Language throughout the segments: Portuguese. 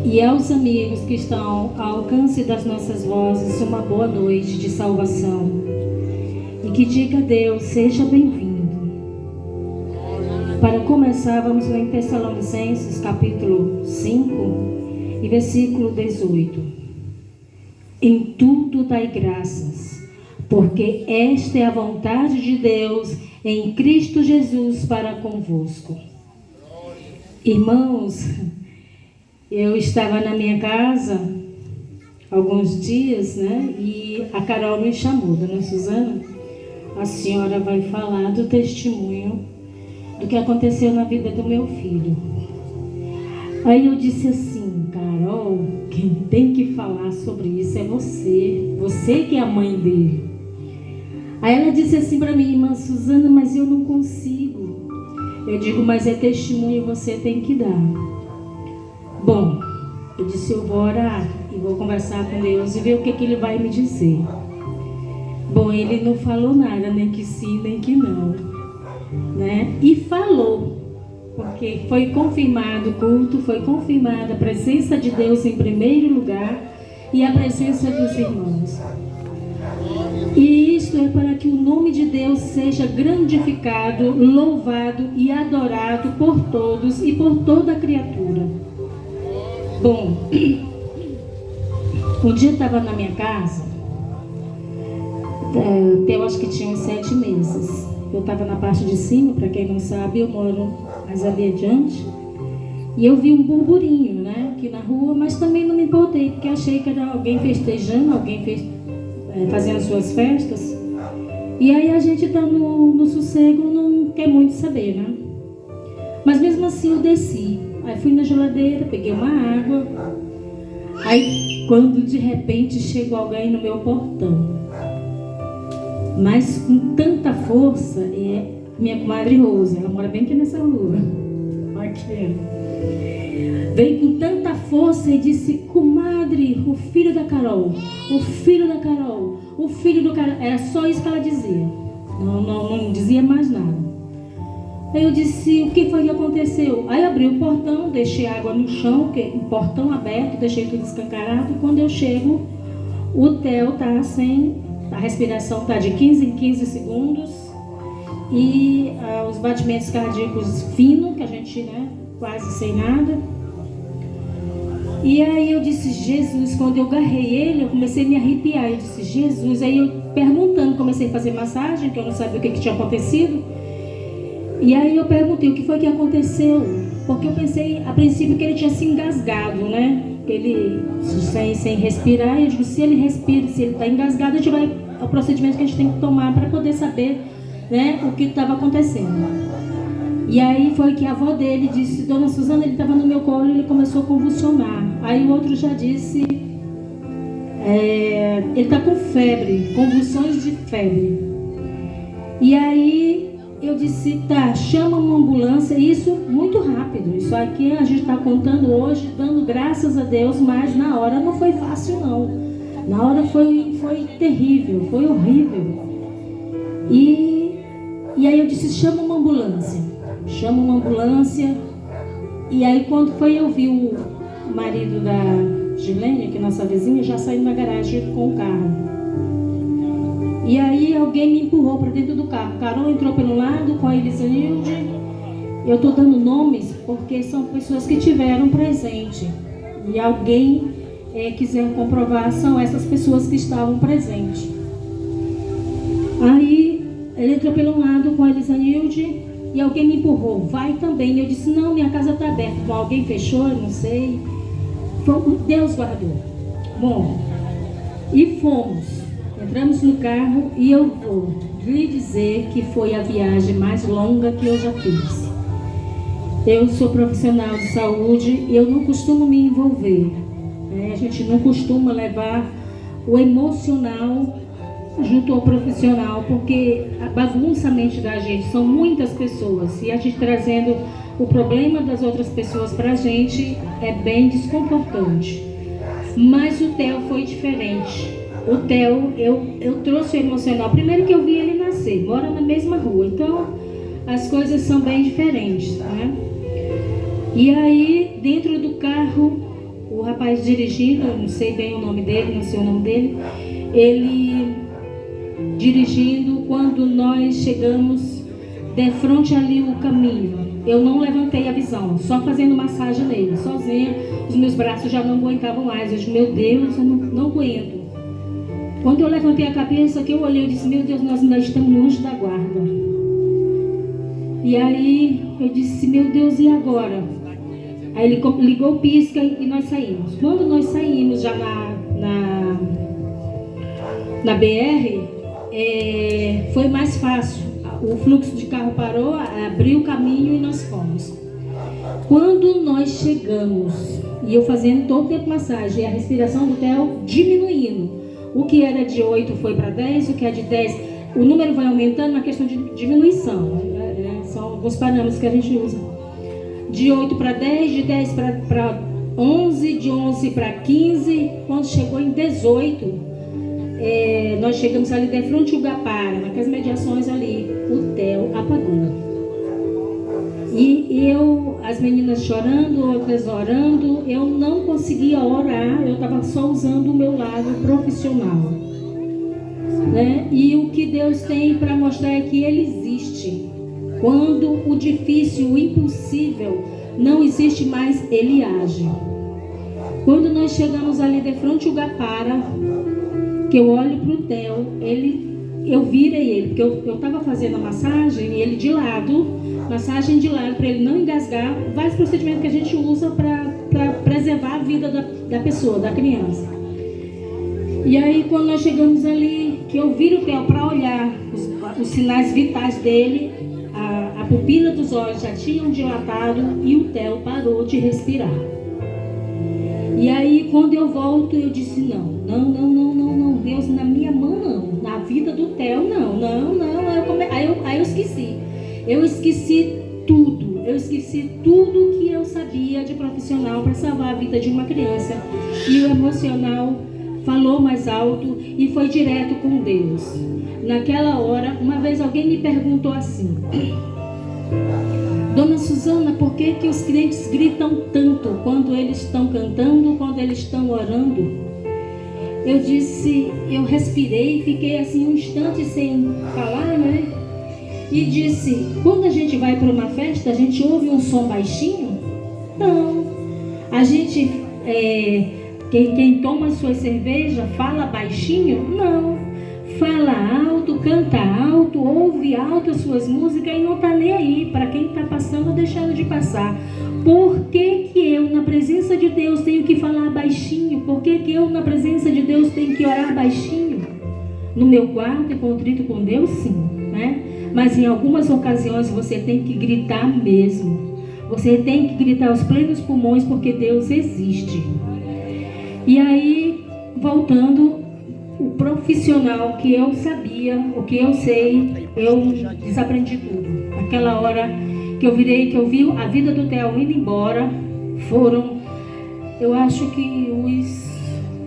E aos amigos que estão ao alcance das nossas vozes, uma boa noite de salvação. E que diga a Deus, seja bem-vindo. Para começar, vamos ler em Tessalonicenses, capítulo 5, e versículo 18. Em tudo dai graças, porque esta é a vontade de Deus em Cristo Jesus para convosco. Irmãos, eu estava na minha casa alguns dias, né? E a Carol me chamou, dona Suzana, a senhora vai falar do testemunho do que aconteceu na vida do meu filho. Aí eu disse assim, Carol, quem tem que falar sobre isso é você que é a mãe dele. Aí ela disse assim para mim, irmã Suzana, mas eu não consigo. Eu digo, mas é testemunho, você tem que dar. Bom, eu disse, eu vou orar e vou conversar com Deus e ver o que ele vai me dizer. Bom, ele não falou nada, nem que sim, nem que não, né? E falou, porque foi confirmado o culto, foi confirmada a presença de Deus em primeiro lugar e a presença dos irmãos. E isto é para que o nome de Deus seja grandificado, louvado e adorado por todos e por toda a criatura. Bom, um dia eu estava na minha casa, eu acho que tinha uns 7 meses. Eu estava na parte de cima, para quem não sabe, eu moro mais ali adiante. E eu vi um burburinho, né, aqui na rua, mas também não me importei, porque achei que era alguém festejando, fazendo suas festas. E aí a gente está no sossego, não quer muito saber, né? Mas mesmo assim eu desci. Aí fui na geladeira, peguei uma água. Aí quando de repente chegou alguém no meu portão, mas com tanta força, é minha comadre Rosa, ela mora bem aqui nessa rua. Aqui. Veio com tanta força e disse, comadre, o filho da Carol, o filho da Carol, o filho do Carol. Era só isso que ela dizia. Não dizia mais nada. Aí eu disse, o que foi que aconteceu? Aí abri o portão, deixei água no chão, o portão aberto, deixei tudo escancarado. Quando eu chego, o Theo tá sem, a respiração tá de 15 em 15 segundos. E os batimentos cardíacos finos, que a gente, né, quase sem nada. E aí eu disse, Jesus, quando eu agarrei ele, eu comecei a me arrepiar. Eu disse, Jesus, aí eu perguntando, comecei a fazer massagem, que eu não sabia o que tinha acontecido. E aí eu perguntei, o que foi que aconteceu? Porque eu pensei, a princípio, que ele tinha se engasgado, né? Ele sem respirar. E eu digo, se ele respira, se ele está engasgado, a gente vai ao procedimento que a gente tem que tomar para poder saber, né, o que estava acontecendo. E aí foi que a avó dele disse, dona Suzana, ele estava no meu colo e ele começou a convulsionar. Aí o outro já disse, ele está com febre, convulsões de febre. E aí eu disse, tá, chama uma ambulância, isso muito rápido. Isso aqui a gente está contando hoje, dando graças a Deus, mas na hora não foi fácil não. Na hora foi terrível, foi horrível. E aí eu disse, chama uma ambulância. Chama uma ambulância. E aí quando foi eu vi o marido da Gilene, que é nossa vizinha, já saindo da garagem com o carro. E aí alguém me empurrou para dentro do carro. Carol entrou pelo lado com a Elisanilde. Eu estou dando nomes porque são pessoas que tiveram presente. E alguém quiser comprovar, são essas pessoas que estavam presentes. Aí ele entrou pelo lado com a Elisanilde. E alguém me empurrou, vai também. Eu disse, não, minha casa está aberta. Bom, alguém fechou, eu não sei. Deus guardou. Bom, e fomos. Entramos no carro e eu vou lhe dizer que foi a viagem mais longa que eu já fiz. Eu sou profissional de saúde e eu não costumo me envolver. A gente não costuma levar o emocional junto ao profissional, porque bagunça a mente da gente, são muitas pessoas, e a gente trazendo o problema das outras pessoas para a gente é bem desconfortante. Mas o Theo foi diferente. O Theo, eu trouxe o emocional. Primeiro que eu vi ele nascer, mora na mesma rua, então as coisas são bem diferentes, né? E aí, dentro do carro, o rapaz dirigindo, eu não sei bem o nome dele, não sei o nome dele, ele dirigindo, quando nós chegamos de frente ali o caminho, eu não levantei a visão, só fazendo massagem nele, sozinha, os meus braços já não aguentavam mais, eu disse, meu Deus, eu não aguento. Quando eu levantei a cabeça, que eu olhei, eu disse, meu Deus, nós ainda estamos no anjo da guarda. E aí eu disse, meu Deus, e agora? Aí ele ligou o pisca e nós saímos. Quando nós saímos já na BR, foi mais fácil. O fluxo de carro parou, abriu o caminho e nós fomos. Quando nós chegamos, e eu fazendo todo o tempo massagem, a respiração do Theo diminuindo. O que era de 8 foi para 10, o que é de 10, o número vai aumentando na questão de diminuição. São alguns parâmetros que a gente usa. De 8 para 10, de 10 para 11, de 11 para 15. Quando chegou em 18, nós chegamos ali de frente ao Gapara, naquelas mediações ali, o Theo apagou. E eu, as meninas chorando, outras orando, eu não conseguia orar, eu estava só usando o meu lado profissional. Né? E o que Deus tem para mostrar é que Ele existe. Quando o difícil, o impossível não existe mais, Ele age. Quando nós chegamos ali de frente ao Gapara, que eu olho para o Theo, eu virei ele, porque eu estava fazendo a massagem e ele de lado, massagem de lado, para ele não engasgar, vários procedimentos que a gente usa para preservar a vida da pessoa, da criança. E aí quando nós chegamos ali, que eu viro o Theo para olhar os sinais vitais dele, a pupila dos olhos já tinham dilatado e o Theo parou de respirar. E aí quando eu volto, eu disse, não, Deus, na minha mão não, na vida do Theo não. Aí eu esqueci. Eu esqueci tudo que eu sabia de profissional para salvar a vida de uma criança. E o emocional falou mais alto e foi direto com Deus. Naquela hora, uma vez alguém me perguntou assim, Dona Suzana, por que os crentes gritam tanto quando eles estão cantando, quando eles estão orando? Eu disse, eu respirei, fiquei assim um instante sem falar, né? E disse, quando a gente vai para uma festa, a gente ouve um som baixinho? Não. A gente, quem toma sua cerveja, fala baixinho? Não. Fala alto, canta alto, ouve alto as suas músicas e não está nem aí para quem está passando ou deixando de passar. Por que eu, na presença de Deus, tenho que falar baixinho? Por que eu, na presença de Deus, tenho que orar baixinho? No meu quarto, contrito com Deus, sim, né? Mas em algumas ocasiões você tem que gritar mesmo. Você tem que gritar aos plenos pulmões, porque Deus existe. E aí, voltando, o profissional que eu sabia, o que eu sei, eu desaprendi tudo. Aquela hora que eu virei, que eu vi a vida do Theo indo embora, foram, eu acho que uns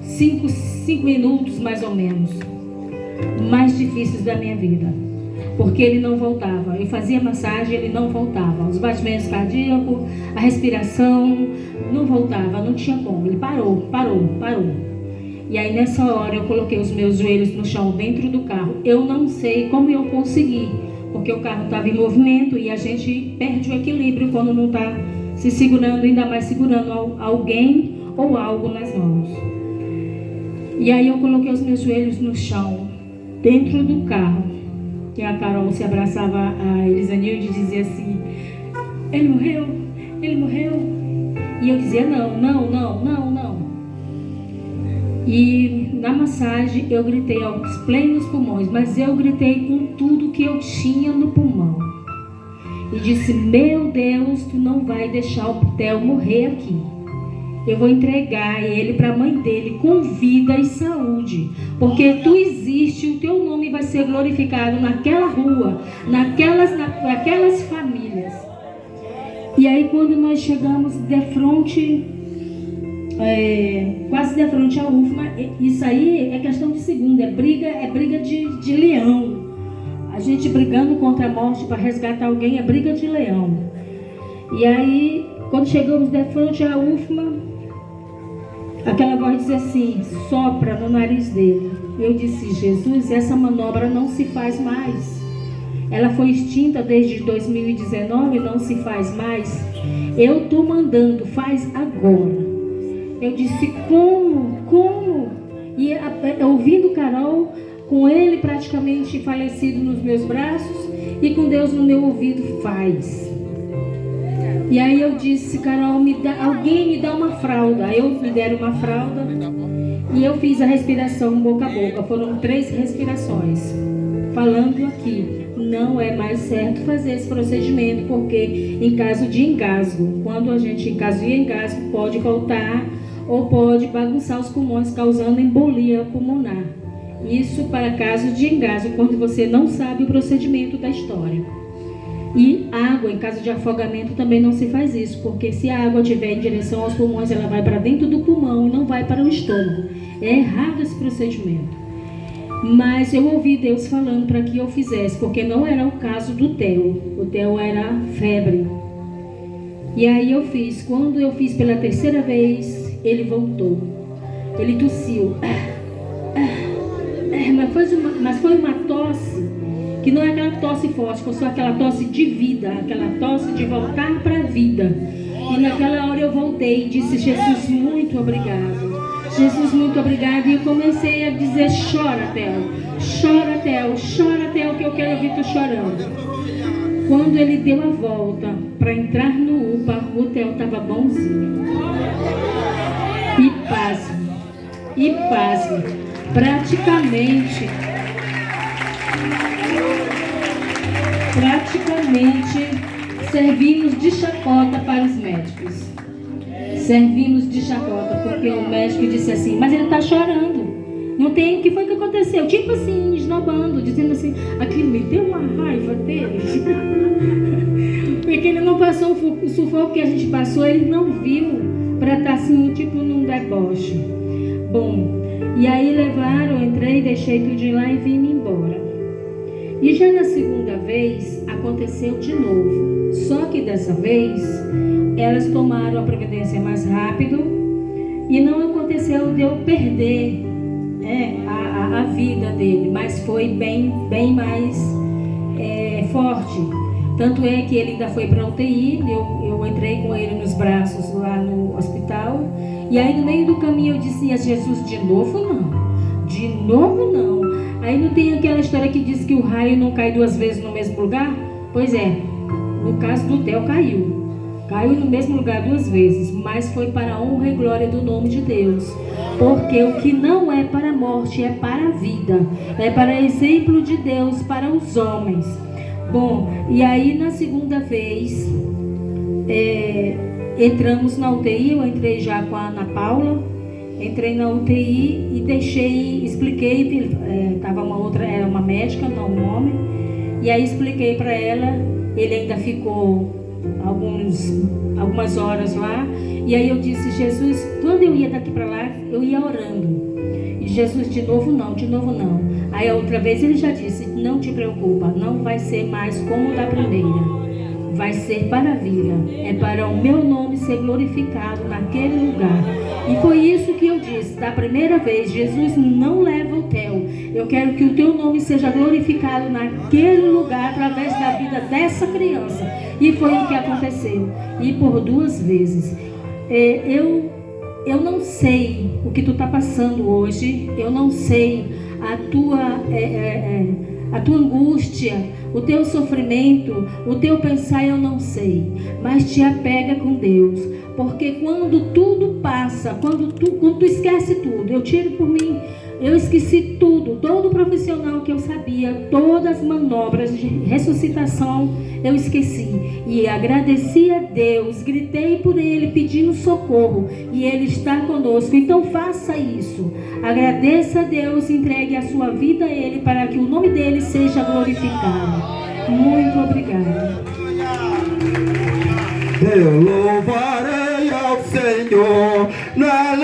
5 minutos mais ou menos, mais difíceis da minha vida. Porque ele não voltava. Eu fazia massagem, ele não voltava. Os batimentos cardíacos, a respiração, não voltava, não tinha como. Ele parou. E aí nessa hora eu coloquei os meus joelhos no chão dentro do carro. Eu não sei como eu consegui, porque o carro estava em movimento e a gente perde o equilíbrio quando não está se segurando, ainda mais segurando alguém ou algo nas mãos. E aí eu coloquei os meus joelhos no chão, dentro do carro. E a Carol se abraçava a Elisanilde e dizia assim, ele morreu. E eu dizia, não. E na massagem eu gritei aos plenos pulmões, mas eu gritei com tudo que eu tinha no pulmão. E disse, meu Deus, tu não vai deixar o Theo morrer aqui. Eu vou entregar ele para a mãe dele com vida e saúde. Porque tu existe, o teu nome vai ser glorificado naquela rua, naquelas famílias. E aí quando nós chegamos de frente, quase de frente à UFMA, isso aí é questão de segundo, é briga de leão. A gente brigando contra a morte para resgatar alguém é briga de leão. E aí Quando chegamos de frente à UFMA, aquela voz dizia assim: sopra no nariz dele. Eu disse: Jesus, essa manobra não se faz mais. Ela foi extinta desde 2019, não se faz mais. Eu estou mandando, faz agora. Eu disse: como? E ouvindo Carol, com ele praticamente falecido nos meus braços e com Deus no meu ouvido, faz. E aí eu disse: Carol, alguém me dá uma fralda. Aí me deram uma fralda e eu fiz a respiração boca a boca. Foram 3 respirações. Falando aqui, não é mais certo fazer esse procedimento, porque em caso de engasgo, quando a gente em caso de engasgo pode voltar ou pode bagunçar os pulmões, causando embolia pulmonar. Isso para caso de engasgo, quando você não sabe o procedimento da história. E água, em caso de afogamento, também não se faz isso, porque se a água estiver em direção aos pulmões, ela vai para dentro do pulmão e não vai para o estômago. É errado esse procedimento. Mas eu ouvi Deus falando para que eu fizesse, porque não era o caso do Theo. O Theo era febre. E aí eu fiz. Quando eu fiz pela 3ª vez, ele voltou. Ele tossiu. Mas foi uma tosse que não é aquela tosse forte, foi só aquela tosse de vida, aquela tosse de voltar para a vida. E naquela hora eu voltei e disse: Jesus, muito obrigado. Jesus, muito obrigado. E eu comecei a dizer: chora, Theo, chora, Theo, chora, Theo, que eu quero ouvir tu chorando. Quando ele deu a volta para entrar no UPA, o Theo estava bonzinho. E pasme, praticamente servimos de chacota para os médicos. Servimos de chacota, porque o médico disse assim: mas ele está chorando, não tem, o que foi que aconteceu? Tipo assim, esnobando, dizendo assim, aquilo me deu uma raiva dele. Porque ele não passou o sufoco que a gente passou, ele não viu, para estar assim, tipo num deboche. Bom, e aí levaram, eu entrei, deixei tudo de lá e vim embora. E já na 2ª vez, aconteceu de novo. Só que dessa vez, elas tomaram a providência mais rápido e não aconteceu de eu perder a vida dele, mas foi bem mais forte. Tanto é que ele ainda foi para a UTI, eu entrei com ele nos braços lá no hospital, e aí no meio do caminho eu disse: Jesus, de novo não, de novo não. Aí não tem aquela história que diz que o raio não cai 2 vezes no mesmo lugar? Pois é, no caso do Theo caiu no mesmo lugar 2 vezes, mas foi para a honra e glória do nome de Deus, porque o que não é para a morte é para a vida, é para exemplo de Deus para os homens. Bom, e aí na 2ª vez entramos na UTI, eu entrei já com a Ana Paula, entrei na UTI e expliquei, era uma médica, não um homem, e aí expliquei para ela, ele ainda ficou algumas horas lá, e aí eu disse: Jesus, quando eu ia daqui para lá, eu ia orando, e Jesus, de novo não. Aí a outra vez ele já disse: não te preocupa, não vai ser mais como da primeira, vai ser para a vida, é para o meu nome ser glorificado naquele lugar. E foi isso que eu disse da primeira vez: Jesus, não leva o Theo, eu quero que o teu nome seja glorificado naquele lugar através da vida dessa criança. E foi o que aconteceu, e por 2 vezes. Eu não sei o que tu está passando hoje, eu não sei a tua angústia, o teu sofrimento, o teu pensar, eu não sei, mas te apega com Deus, porque quando tudo passa, quando tu esquece tudo, eu tiro por mim, eu esqueci tudo, todo o profissional que eu sabia, todas as manobras de ressuscitação eu esqueci, e agradeci a Deus, gritei por Ele pedindo socorro, e Ele está conosco. Então faça isso, agradeça a Deus, entregue a sua vida a Ele, para que o nome dEle seja glorificado. Muito obrigada. Eu louvarei ao Senhor na